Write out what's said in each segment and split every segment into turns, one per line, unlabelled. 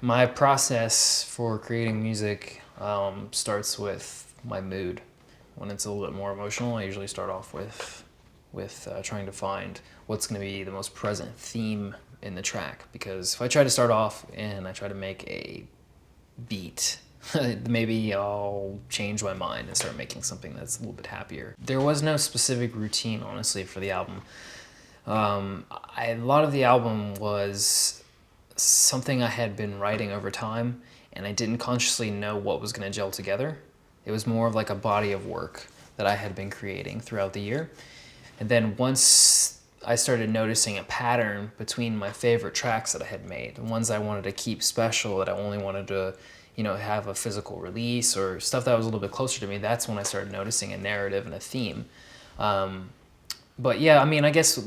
My process for creating music starts with my mood. When it's a little bit more emotional, I usually start off with trying to find what's going to be the most present theme in the track. Because if I try to start off and I try to make a beat, maybe I'll change my mind and start making something that's a little bit happier. There was no specific routine, honestly, for the album. A lot of the album was something I had been writing over time, and I didn't consciously know what was going to gel together. It was more of like a body of work that I had been creating throughout the year. And then once I started noticing a pattern between my favorite tracks that I had made, the ones I wanted to keep special, that I only wanted to, have a physical release, or stuff that was a little bit closer to me, that's when I started noticing a narrative and a theme. But yeah, I mean, I guess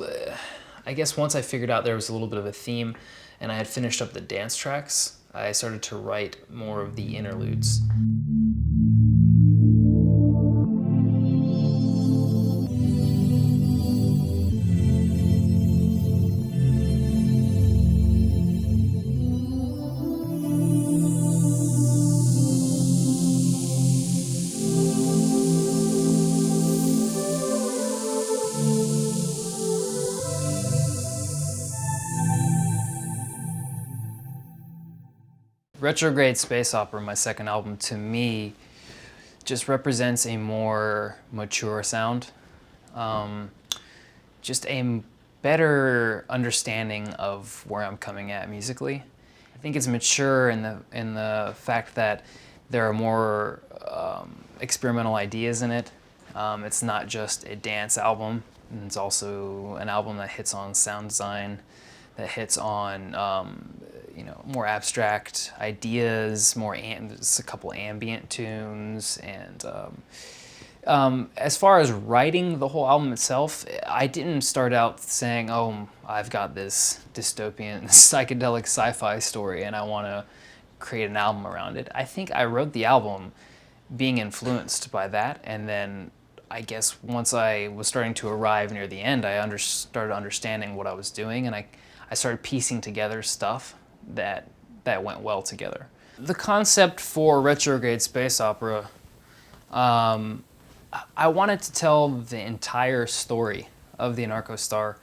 once I figured out there was a little bit of a theme and I had finished up the dance tracks, I started to write more of the interludes. Retrograde Space Opera, my second album, to me, just represents a more mature sound. Just a better understanding of where I'm coming at musically. I think it's mature in the fact that there are more experimental ideas in it. It's not just a dance album. It's also an album that hits on sound design, that hits on more abstract ideas, there's a couple ambient tunes, and as far as writing the whole album itself, I didn't start out saying, oh, I've got this dystopian psychedelic sci-fi story and I want to create an album around it. I think I wrote the album being influenced by that, and then I guess once I was starting to arrive near the end, I started understanding what I was doing, and I started piecing together stuff that went well together. The concept for Retrograde Space Opera, I wanted to tell the entire story of the Anarchostar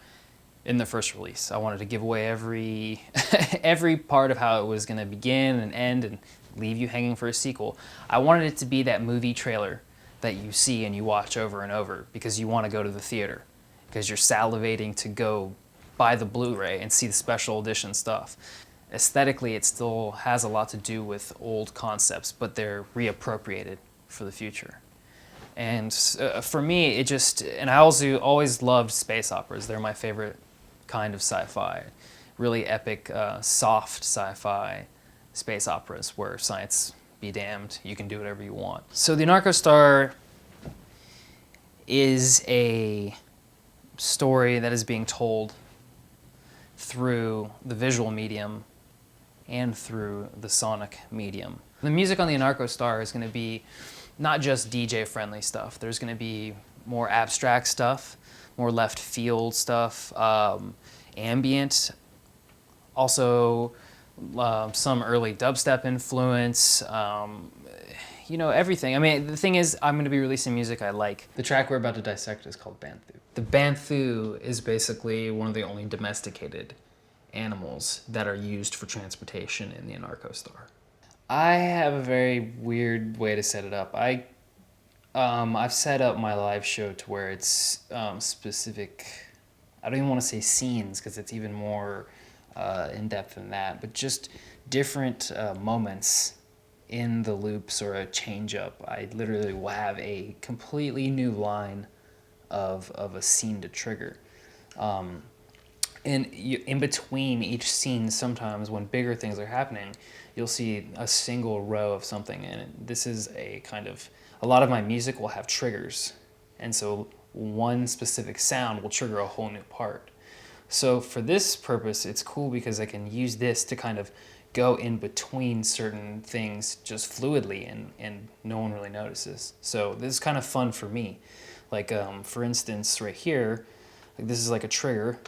in the first release. I wanted to give away every every part of how it was going to begin and end and leave you hanging for a sequel. I wanted it to be that movie trailer that you see and you watch over and over because you want to go to the theater, because you're salivating to go buy the Blu-ray and see the special edition stuff. Aesthetically, it still has a lot to do with old concepts, but they're reappropriated for the future. And for me, and I also always loved space operas. They're my favorite kind of sci-fi. Really epic, soft sci-fi space operas where science be damned, you can do whatever you want. So the Anarchostar is a story that is being told through the visual medium and through the sonic medium. The music on the Anarchostar is going to be not just DJ-friendly stuff. There's going to be more abstract stuff, more left field stuff, ambient, also some early dubstep influence, everything. I mean, the thing is, I'm going to be releasing music I like. The track we're about to dissect is called Banthu. The Banthu is basically one of the only domesticated animals that are used for transportation in the Anarchostar. I have a very weird way to set it up. I've set up my live show to where it's specific. I don't even want to say scenes because it's even more in depth than that, but just different moments in the loops or a change up. I literally will have a completely new line of a scene to trigger. And in between each scene, sometimes when bigger things are happening, you'll see a single row of something. And this is a lot of my music will have triggers. And so one specific sound will trigger a whole new part. So for this purpose, it's cool because I can use this to kind of go in between certain things just fluidly, and no one really notices. So this is kind of fun for me. Like, for instance, right here, like this is like a trigger.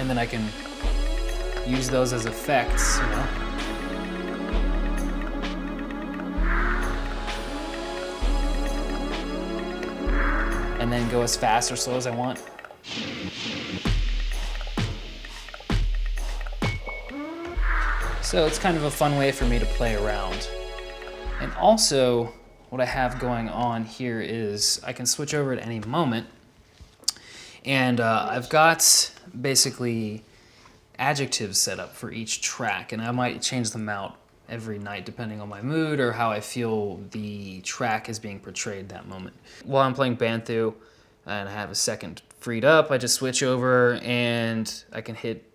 and then I can use those as effects, you know. And then go as fast or slow as I want. So it's kind of a fun way for me to play around. And also, what I have going on here is I can switch over at any moment. And I've got basically adjectives set up for each track, and I might change them out every night depending on my mood or how I feel the track is being portrayed that moment. While I'm playing Banthu and I have a second freed up, I just switch over and I can hit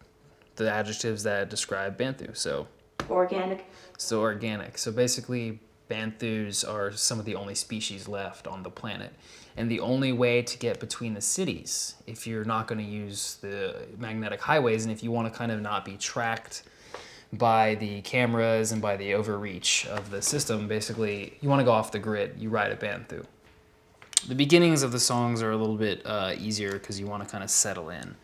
the adjectives that describe Banthu. So
organic.
So basically Banthus are some of the only species left on the planet. And the only way to get between the cities, if you're not going to use the magnetic highways and if you want to kind of not be tracked by the cameras and by the overreach of the system, basically you want to go off the grid, you ride a Banthu. The beginnings of the songs are a little bit easier because you want to kind of settle in.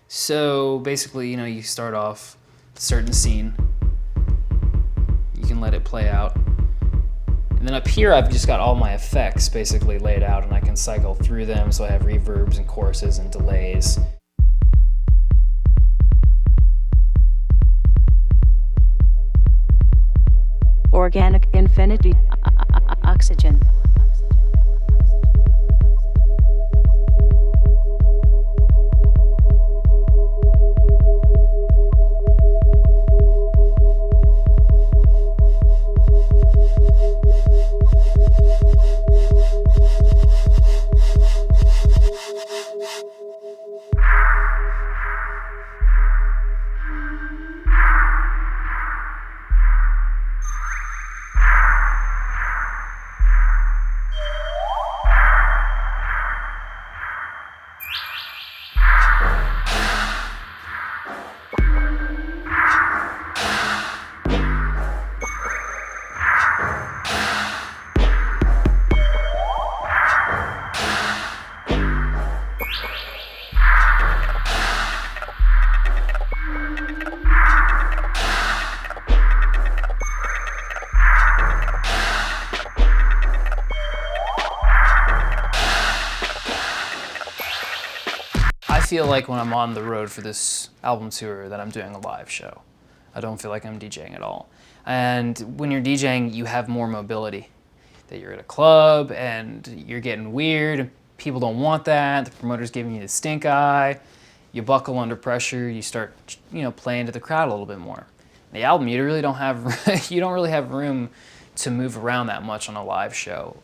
So basically, you know, you start off a certain scene, you can let it play out. And then up here, I've just got all my effects basically laid out, and I can cycle through them, so I have reverbs and choruses and delays.
Organic infinity oxygen.
I feel like when I'm on the road for this album tour that I'm doing a live show. I don't feel like I'm DJing at all. And when you're DJing, you have more mobility. That you're at a club and you're getting weird. People don't want that. The promoter's giving you the stink eye. You buckle under pressure. You start, playing to the crowd a little bit more. The album, you really don't have you don't really have room to move around that much on a live show,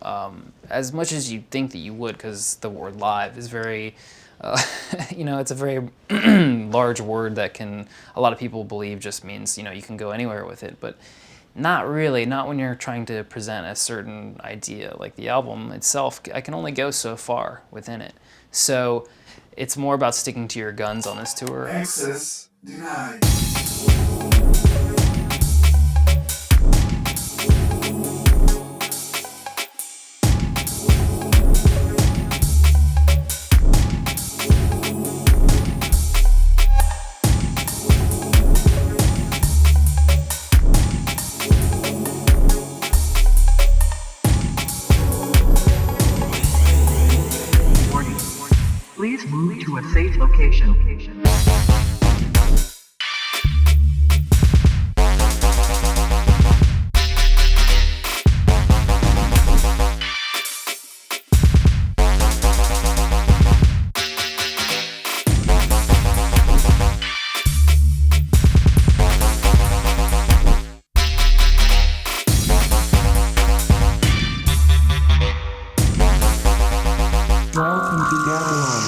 as much as you'd think that you would, because the word live is very, it's a very large word that a lot of people believe just means, you can go anywhere with it, but not really, not when you're trying to present a certain idea. Like the album itself, I can only go so far within it. So it's more about sticking to your guns on this tour.
Access denied.
Please move to a safe location. Welcome to Gather